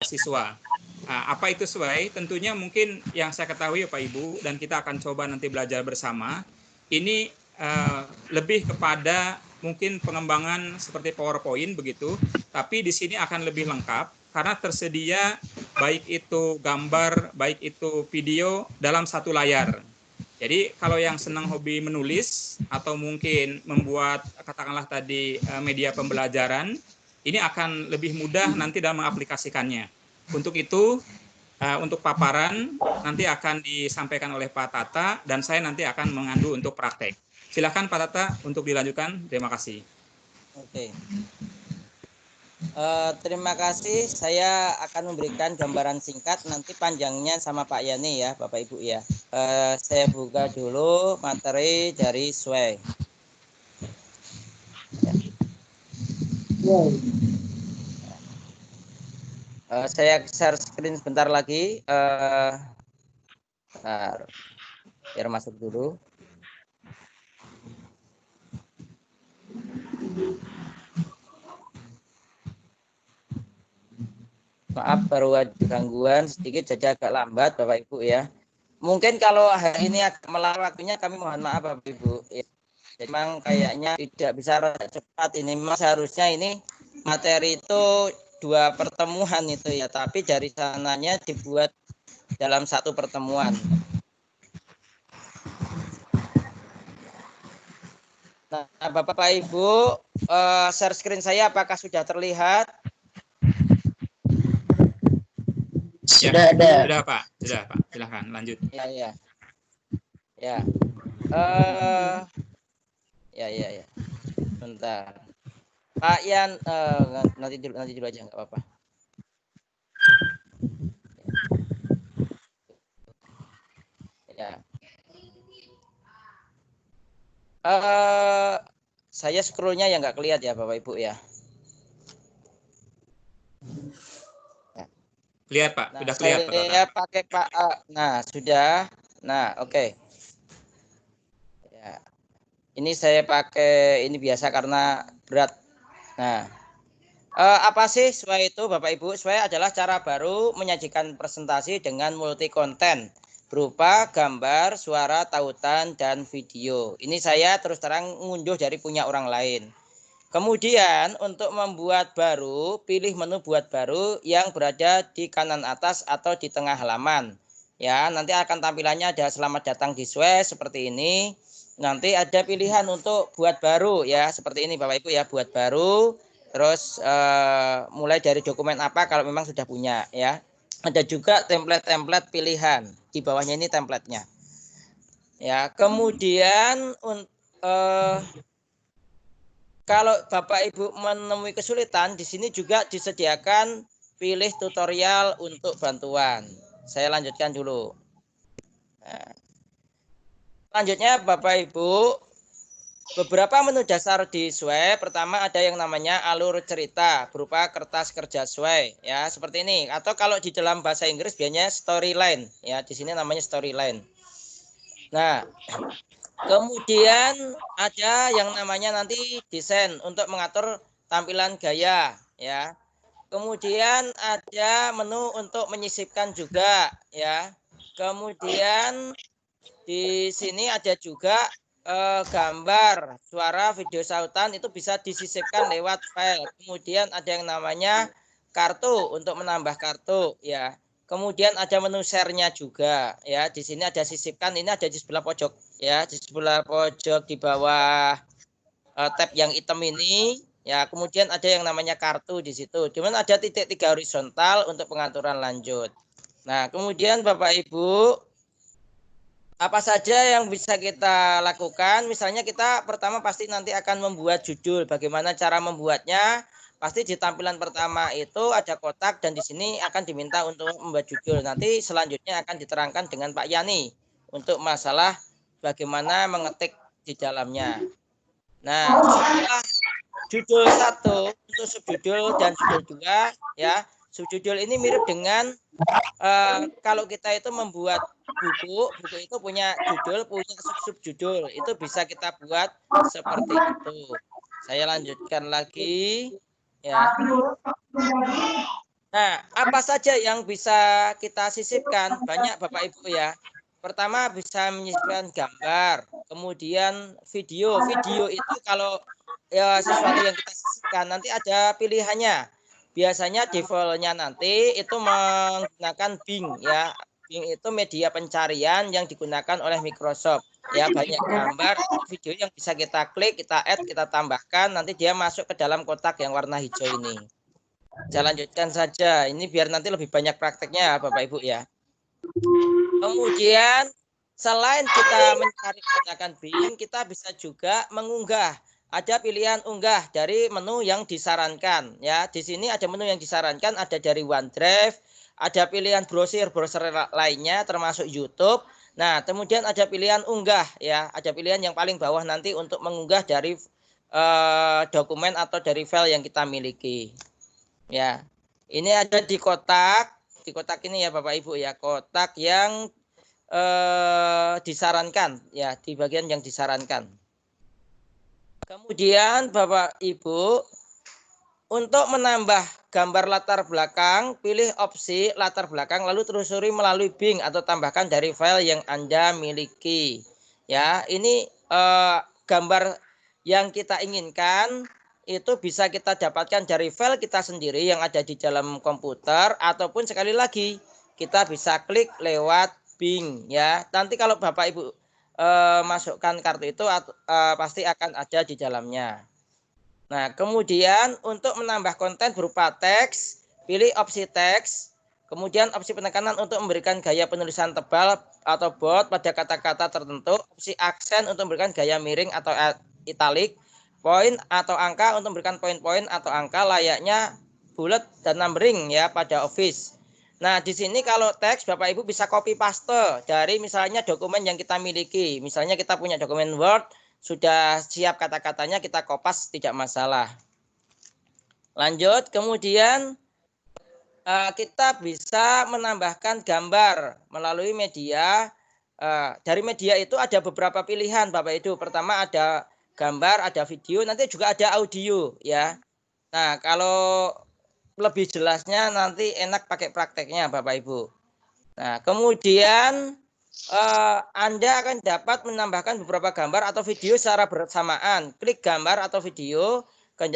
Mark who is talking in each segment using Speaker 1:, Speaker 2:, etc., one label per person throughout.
Speaker 1: siswa. Apa itu SWAY? Tentunya mungkin yang saya ketahui Pak Ibu, dan kita akan coba nanti belajar bersama, ini lebih kepada mungkin pengembangan seperti PowerPoint begitu, tapi di sini akan lebih lengkap karena tersedia baik itu gambar, baik itu video dalam satu layar. Jadi kalau yang senang hobi menulis atau mungkin membuat katakanlah tadi media pembelajaran, ini akan lebih mudah nanti dalam mengaplikasikannya. Untuk itu, untuk paparan nanti akan disampaikan oleh Pak Tata dan saya nanti akan mengandu untuk praktek. Silakan Pak Tata untuk dilanjutkan. Terima kasih.
Speaker 2: Oke. Terima kasih. Saya akan memberikan gambaran singkat. Nanti panjangnya sama Pak Yani ya, Bapak Ibu ya. Saya buka dulu materi dari SWAY. Saya share screen sebentar lagi. Bentar, biar masuk dulu. Maaf, baru ada gangguan sedikit, jadi agak lambat Bapak Ibu ya. Mungkin kalau hari ini agak melawan waktunya, kami mohon maaf Bapak Ibu. Ya. Jadi memang kayaknya tidak bisa cepat ini. Memang seharusnya ini materi itu 2 pertemuan itu ya, tapi dari sananya dibuat dalam 1 pertemuan. Nah, Bapak Ibu, share screen saya apakah sudah terlihat?
Speaker 1: Sudah ada. Sudah Pak, Silakan lanjut.
Speaker 2: Ya. Ya. Ya. Bentar. Pak Yan, nanti dulu aja, nggak apa-apa. Ya. Saya scrollnya yang nggak kelihatan ya Bapak Ibu ya.
Speaker 1: Lihat Pak,
Speaker 2: nah,
Speaker 1: sudah kelihatan.
Speaker 2: Saya pakai Pak. Nah sudah. Nah oke. Ya. Ini saya pakai ini biasa karena berat. Nah. Apa sih SWAY itu Bapak Ibu? SWAY adalah cara baru menyajikan presentasi dengan multi konten berupa gambar, suara, tautan, dan video. Ini saya terus terang ngunduh dari punya orang lain. Kemudian untuk membuat baru, pilih menu buat baru yang berada di kanan atas atau di tengah halaman. Ya, nanti akan tampilannya ada selamat datang di SWAY seperti ini. Nanti ada pilihan untuk buat baru ya, seperti ini Bapak Ibu ya, buat baru. Terus mulai dari dokumen apa kalau memang sudah punya ya. Ada juga template-template pilihan. Di bawahnya ini templatenya. Ya, kemudian kalau Bapak Ibu menemui kesulitan, di sini juga disediakan pilih tutorial untuk bantuan. Saya lanjutkan dulu. Nah, selanjutnya Bapak Ibu, beberapa menu dasar di SWAY. Pertama ada yang namanya alur cerita berupa kertas kerja SWAY ya, seperti ini. Atau kalau di dalam bahasa Inggris biasanya storyline ya, di sini namanya storyline. Nah, kemudian ada yang namanya nanti desain untuk mengatur tampilan gaya ya. Kemudian ada menu untuk menyisipkan juga ya. Kemudian di sini ada juga gambar, suara, video, sautan itu bisa disisipkan lewat file. Kemudian ada yang namanya kartu untuk menambah kartu ya. Kemudian ada menu share-nya juga ya. Di sini ada sisipkan, ini ada di sebelah pojok ya, di sebelah pojok di bawah tab yang hitam ini ya. Kemudian ada yang namanya kartu di situ. Cuman ada titik 3 horizontal untuk pengaturan lanjut. Nah, kemudian Bapak Ibu, apa saja yang bisa kita lakukan? Misalnya kita pertama pasti nanti akan membuat judul. Bagaimana cara membuatnya? Pasti di tampilan pertama itu ada kotak dan di sini akan diminta untuk membuat judul. Nanti selanjutnya akan diterangkan dengan Pak Yani untuk masalah bagaimana mengetik di dalamnya. Nah, setelah judul 1 untuk subjudul dan judul 2 ya. Subjudul ini mirip dengan kalau kita itu membuat buku itu punya judul, punya subjudul. Itu bisa kita buat seperti itu. Saya lanjutkan lagi ya. Nah, apa saja yang bisa kita sisipkan? Banyak Bapak Ibu ya. Pertama bisa menyisipkan gambar, kemudian video. Video itu kalau ya sesuatu yang kita sisipkan nanti ada pilihannya. Biasanya defaultnya nanti itu menggunakan Bing ya. Bing itu media pencarian yang digunakan oleh Microsoft. Ya, banyak gambar atau video yang bisa kita klik, kita add, kita tambahkan, nanti dia masuk ke dalam kotak yang warna hijau ini. Saya lanjutkan saja. Ini biar nanti lebih banyak prakteknya Bapak Ibu ya. Kemudian selain kita mencari menggunakan Bing, kita bisa juga mengunggah. Ada pilihan unggah dari menu yang disarankan ya. Di sini ada menu yang disarankan, ada dari OneDrive, ada pilihan browser lainnya termasuk YouTube. Nah, kemudian ada pilihan unggah ya. Ada pilihan yang paling bawah nanti untuk mengunggah dari dokumen atau dari file yang kita miliki. Ya. Ini ada di kotak ini ya Bapak Ibu ya, kotak yang disarankan ya, di bagian yang disarankan. Kemudian Bapak Ibu, untuk menambah gambar latar belakang, pilih opsi latar belakang lalu telusuri melalui Bing atau tambahkan dari file yang Anda miliki. Ya, ini gambar yang kita inginkan itu bisa kita dapatkan dari file kita sendiri yang ada di dalam komputer, ataupun sekali lagi kita bisa klik lewat Bing ya. Nanti kalau Bapak Ibu masukkan kartu itu pasti akan ada di dalamnya. Nah, kemudian untuk menambah konten berupa teks, pilih opsi teks, kemudian opsi penekanan untuk memberikan gaya penulisan tebal atau bold pada kata-kata tertentu, opsi aksen untuk memberikan gaya miring atau italik, poin atau angka untuk memberikan poin-poin atau angka layaknya bullet dan numbering ya pada Office. Nah, di sini kalau teks Bapak Ibu bisa copy paste dari misalnya dokumen yang kita miliki. Misalnya kita punya dokumen Word, sudah siap kata-katanya, kita kopas tidak masalah. Lanjut, kemudian kita bisa menambahkan gambar melalui media. Dari media itu ada beberapa pilihan Bapak Ibu. Pertama ada gambar, ada video, nanti juga ada audio ya. Nah, kalau lebih jelasnya nanti enak pakai prakteknya Bapak Ibu. Nah, kemudian Anda akan dapat menambahkan beberapa gambar atau video secara bersamaan. Klik gambar atau video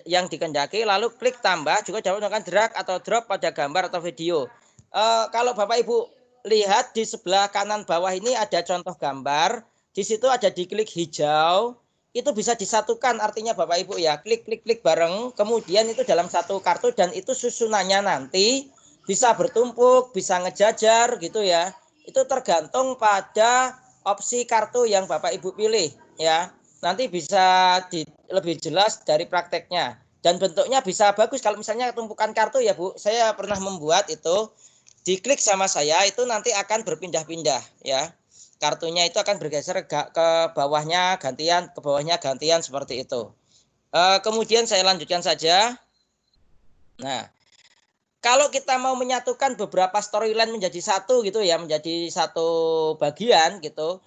Speaker 2: yang dikehendaki, lalu klik tambah, juga dapat melakukan drag atau drop pada gambar atau video. Kalau Bapak Ibu lihat di sebelah kanan bawah ini ada contoh gambar. Di situ ada diklik hijau. Itu bisa disatukan, artinya Bapak Ibu ya, klik bareng, kemudian itu dalam satu kartu dan itu susunannya nanti bisa bertumpuk, bisa ngejajar gitu ya. Itu tergantung pada opsi kartu yang Bapak Ibu pilih ya. Nanti bisa lebih jelas dari prakteknya. Dan bentuknya bisa bagus kalau misalnya tumpukan kartu ya Bu. Saya pernah membuat itu, diklik sama saya itu nanti akan berpindah-pindah ya. Kartunya itu akan bergeser ke bawahnya gantian, ke bawahnya gantian seperti itu. Kemudian saya lanjutkan saja. Nah, kalau kita mau menyatukan beberapa storyline menjadi satu gitu ya, menjadi satu bagian gitu,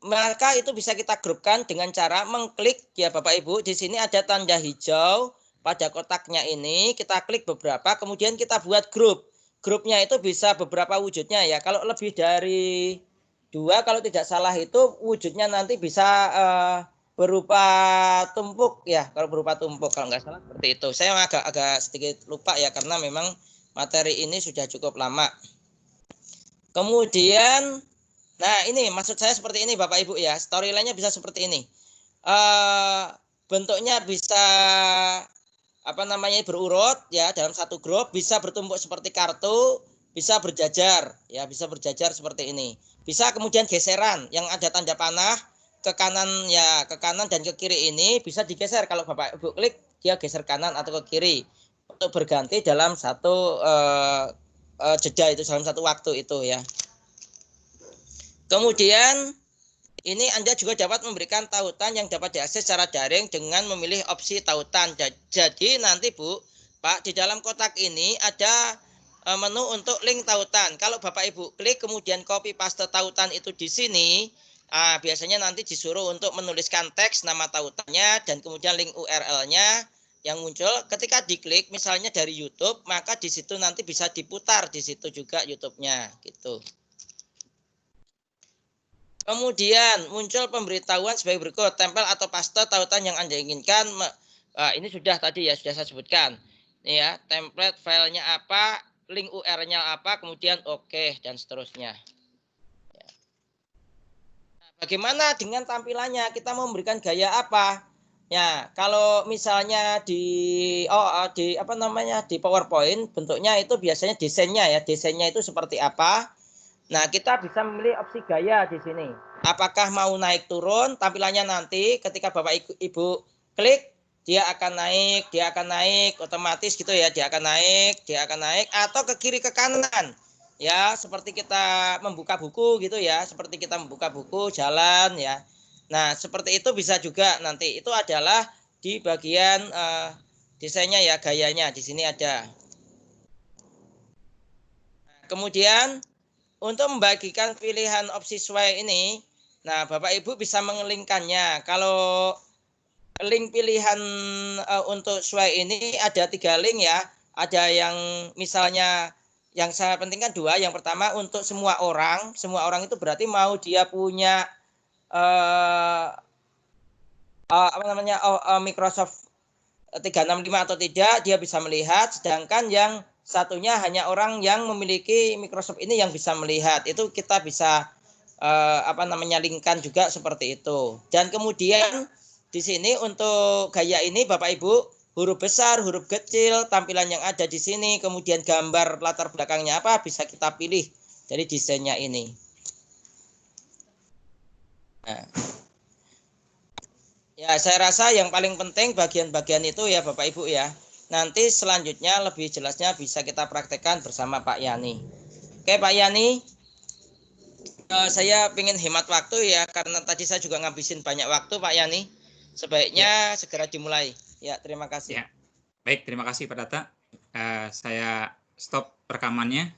Speaker 2: maka itu bisa kita grupkan dengan cara mengklik ya Bapak Ibu. Di sini ada tanda hijau pada kotaknya ini, kita klik beberapa, kemudian kita buat grup. Grupnya itu bisa beberapa wujudnya ya. Kalau lebih dari 2, kalau tidak salah itu wujudnya nanti bisa berupa tumpuk ya. Kalau berupa tumpuk kalau nggak salah seperti itu. Saya agak sedikit lupa ya karena memang materi ini sudah cukup lama. Kemudian, nah ini maksud saya seperti ini Bapak Ibu ya. Storyline-nya bisa seperti ini. Bentuknya bisa berurut ya dalam satu grup, bisa bertumpuk seperti kartu, bisa berjajar ya, bisa berjajar seperti ini. Bisa kemudian geseran yang ada tanda panah ke kanan ya, ke kanan dan ke kiri ini bisa digeser. Kalau Bapak Ibu klik dia geser kanan atau ke kiri untuk berganti dalam satu jeda itu, dalam satu waktu itu ya. Kemudian ini Anda juga dapat memberikan tautan yang dapat diakses secara daring dengan memilih opsi tautan. Jadi nanti Bu, Pak, di dalam kotak ini ada menu untuk link tautan. Kalau Bapak Ibu klik kemudian copy paste tautan itu di sini, biasanya nanti disuruh untuk menuliskan teks nama tautannya dan kemudian link URL-nya. yang muncul ketika diklik misalnya dari YouTube, maka di situ nanti bisa diputar di situ juga YouTube-nya gitu. Kemudian muncul pemberitahuan sebagai berikut, tempel atau paste tautan yang Anda inginkan. Ini sudah tadi ya, sudah saya sebutkan. Ini ya, template filenya apa, link URL-nya apa, kemudian oke dan seterusnya. Bagaimana dengan tampilannya? Kita mau memberikan gaya apa? Ya, kalau misalnya di di PowerPoint bentuknya itu biasanya desainnya ya. Desainnya itu seperti apa? Nah, kita bisa memilih opsi gaya di sini. Apakah mau naik turun tampilannya nanti ketika Bapak Ibu klik dia akan naik otomatis gitu ya, dia akan naik atau ke kiri ke kanan. Ya, seperti kita membuka buku gitu ya, seperti kita membuka buku jalan ya. Nah, seperti itu bisa juga nanti. Itu adalah di bagian desainnya ya, gayanya di sini ada. Kemudian untuk membagikan pilihan opsi sesuai ini, nah Bapak Ibu bisa mengelingkannya. Kalau link pilihan untuk sesuai ini ada 3 link ya. Ada yang misalnya yang saya pentingkan 2. Yang pertama untuk semua orang itu berarti mau dia punya Microsoft 365 atau tidak, dia bisa melihat. Sedangkan yang satunya hanya orang yang memiliki Microsoft ini yang bisa melihat. Itu kita bisa linkkan juga seperti itu. Dan kemudian di sini untuk gaya ini Bapak Ibu, huruf besar, huruf kecil, tampilan yang ada di sini, kemudian gambar latar belakangnya apa bisa kita pilih dari desainnya ini. Nah, ya, saya rasa yang paling penting bagian-bagian itu ya Bapak Ibu ya. Nanti selanjutnya lebih jelasnya bisa kita praktekkan bersama Pak Yani. Oke Pak Yani, saya ingin hemat waktu ya karena tadi saya juga ngabisin banyak waktu Pak Yani. Sebaiknya segera dimulai. Ya, terima kasih.
Speaker 1: Ya. Baik, terima kasih Pak Data. Saya stop rekamannya.